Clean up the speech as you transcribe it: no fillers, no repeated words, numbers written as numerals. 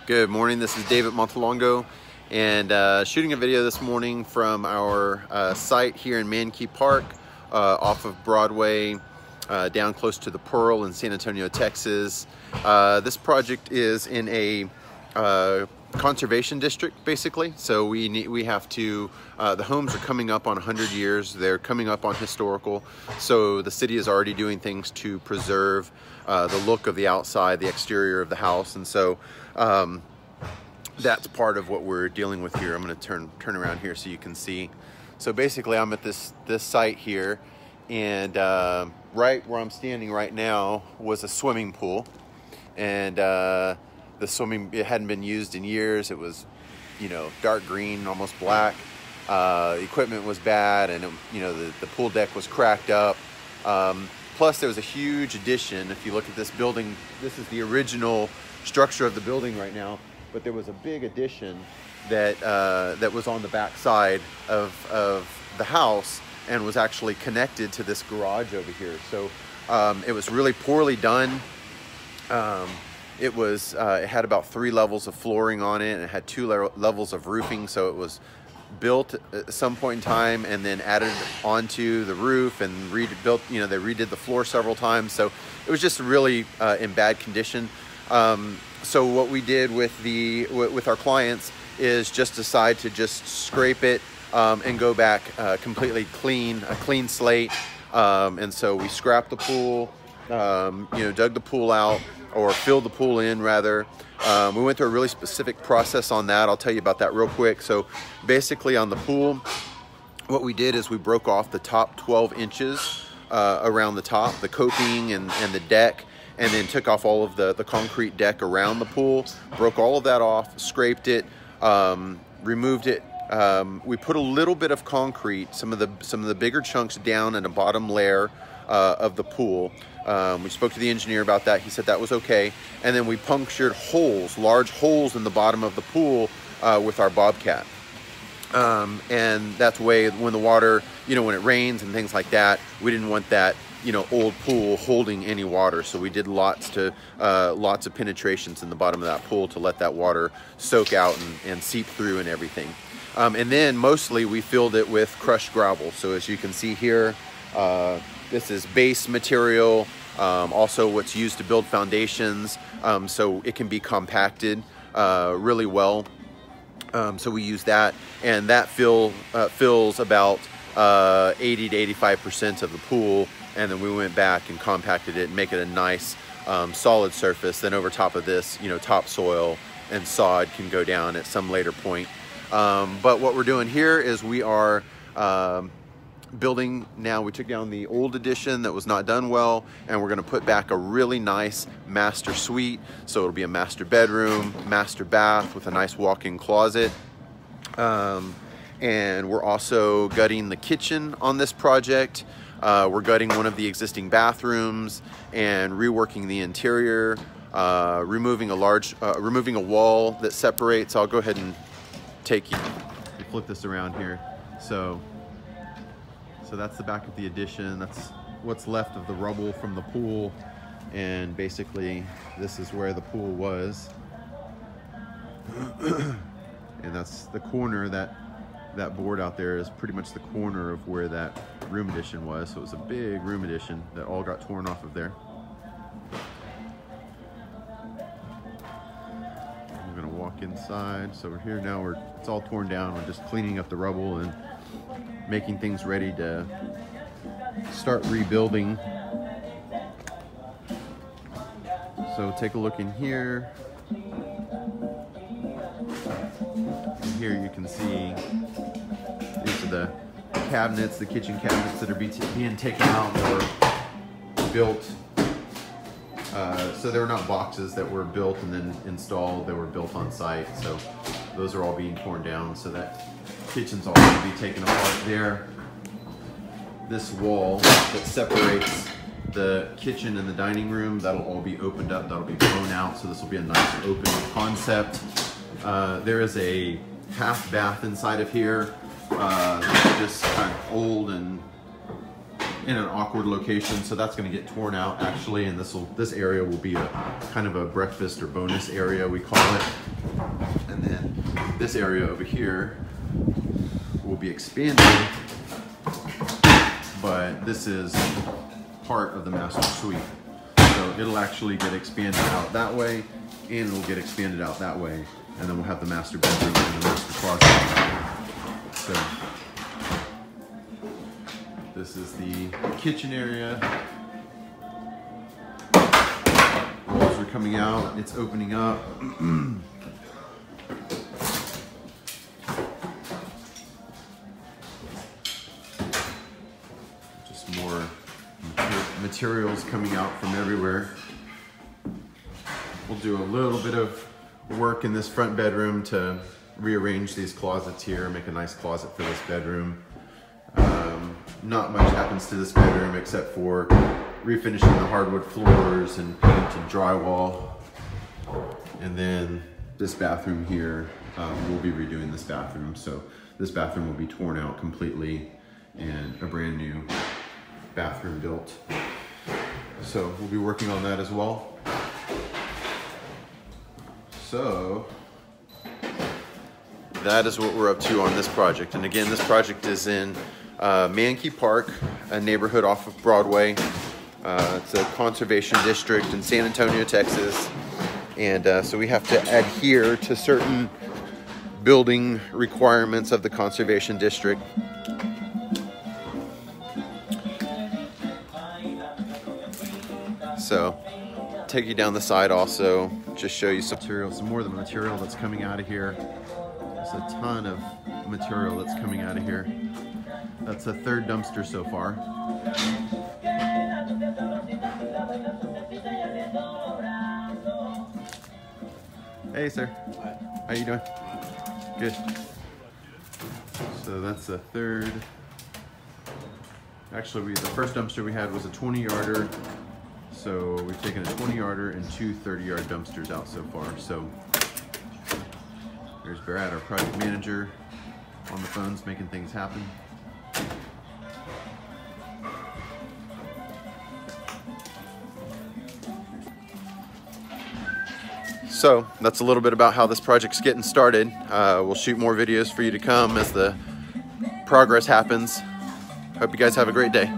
Good morning, this is David Montelongo, and shooting a video this morning from our site here in Mankey Park off of Broadway, down close to the Pearl in San Antonio, Texas. This project is in a conservation district, basically. So we have to, the homes are coming up on 100 years, they're coming up on historical, so the city is already doing things to preserve the look of the outside, the exterior of the house, and so that's part of what we're dealing with here. I'm going to turn around here so you can see. So basically I'm at this site here, and right where I'm standing right now was a swimming pool, and it hadn't been used in years. It was, you know, dark green, almost black. Equipment was bad, and the pool deck was cracked up. Plus there was a huge addition. If you look at this building, this is the original structure of the building right now, but there was a big addition that that was on the back side of the house and was actually connected to this garage over here. So it was really poorly done. It had about 3 levels of flooring on it, and it had 2 levels of roofing, so it was built at some point in time and then added onto the roof and rebuilt. You know, they redid the floor several times, so it was just really in bad condition. So what we did with our clients is just decide to just scrape it and go back completely clean, a clean slate. And so we scrapped the pool, dug the pool out, or filled the pool in rather. We went through a really specific process on that. I'll tell you about that real quick. So basically on the pool, what we did is we broke off the top 12 inches around the top, the coping and the deck, and then took off all of the concrete deck around the pool, broke all of that off, scraped it, removed it. We put a little bit of concrete, some of the bigger chunks down in the bottom layer of the pool. We spoke to the engineer about that. He said that was okay. And then we punctured holes, large holes in the bottom of the pool with our Bobcat. And that's way when the water, when it rains and things like that, we didn't want that, old pool holding any water. So we did lots of penetrations in the bottom of that pool to let that water soak out and seep through and everything. And then mostly we filled it with crushed gravel. So as you can see here, this is base material, also what's used to build foundations, so it can be compacted really well. So we use that, and that fills about 80 to 85% of the pool, and then we went back and compacted it and make it a nice solid surface. Then over top of this, topsoil and sod can go down at some later point. But what we're doing here is we are building now. We took down the old addition that was not done well, and we're going to put back a really nice master suite. So it'll be a master bedroom, master bath with a nice walk-in closet. And we're also gutting the kitchen on this project. We're gutting one of the existing bathrooms and reworking the interior, removing a wall that separates. I'll go ahead and flip this around here. So that's the back of the addition. That's what's left of the rubble from the pool. And basically this is where the pool was. And that's the corner, that board out there is pretty much the corner of where that room addition was. So it was a big room addition that all got torn off of there. I'm gonna walk inside. So we're here now, it's all torn down. We're just cleaning up the rubble and making things ready to start rebuilding. So take a look in here. And here you can see these are the cabinets, the kitchen cabinets that are being taken out or built. So they were not boxes that were built and then installed, they were built on site. So those are all being torn down, so that kitchen's all going to be taken apart there. This wall that separates the kitchen and the dining room, that'll all be opened up, that'll be blown out, so this will be a nice open concept. There is a half bath inside of here, just kind of old and in an awkward location, so that's going to get torn out actually, and this area will be a kind of a breakfast or bonus area, we call it. And then this area over here will be expanded, but this is part of the master suite. So it'll actually get expanded out that way, and it'll get expanded out that way, and then we'll have the master bedroom and the master closet. So this is the kitchen area. Walls are coming out, it's opening up. Just more materials coming out from everywhere. We'll do a little bit of work in this front bedroom to rearrange these closets here, make a nice closet for this bedroom. Not much happens to this bedroom except for refinishing the hardwood floors and paint and drywall. And then this bathroom here, we'll be redoing this bathroom. So this bathroom will be torn out completely and a brand new bathroom built. So we'll be working on that as well. So that is what we're up to on this project. And again, this project is in Mankey Park, a neighborhood off of Broadway. It's a conservation district in San Antonio, Texas. And so we have to adhere to certain building requirements of the conservation district. So take you down the side also, just show you some material, some more of the material that's coming out of here. There's a ton of material that's coming out of here. That's the third dumpster so far. Hey, sir. How you doing? Good. So that's the third. Actually, the first dumpster we had was a 20-yarder. So we've taken a 20-yarder and two 30-yard dumpsters out so far. So there's Brad, our project manager, on the phones making things happen. So that's a little bit about how this project's getting started. We'll shoot more videos for you to come as the progress happens. Hope you guys have a great day.